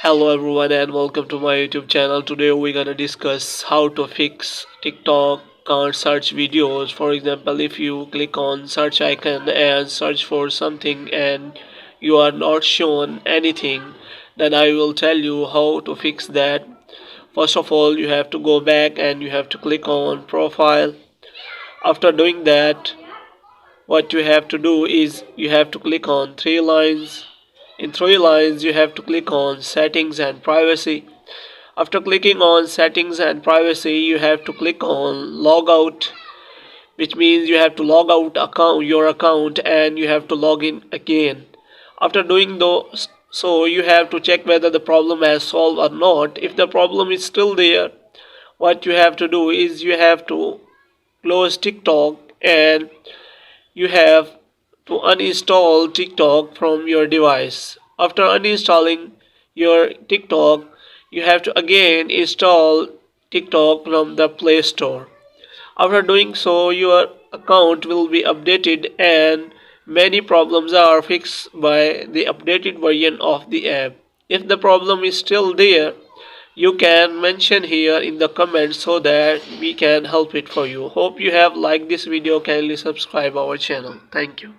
Hello everyone and welcome to my YouTube channel. Today we're gonna discuss how to fix TikTok can't search videos. For example, if you click on search icon and search for something and you are not shown anything, then I will tell you how to fix that. First of all, you have to go back and you have to click on profile. After doing that, what you have to do is you have to click on three lines. In three lines you have to click on settings and privacy. After clicking on settings and privacy, you have to click on logout, which means you have to log out your account and you have to log in again. After doing those, so you have to check whether the problem has solved or not. If the problem is still there, what you have to do is you have to close TikTok and you have to uninstall TikTok from your device. After uninstalling your TikTok, you have to again install TikTok from the Play Store. After doing so, your account will be updated and many problems are fixed by the updated version of the app. If the problem is still there, you can mention here in the comments so that we can help it for you. Hope you have liked this video. Kindly subscribe our channel. Thank you.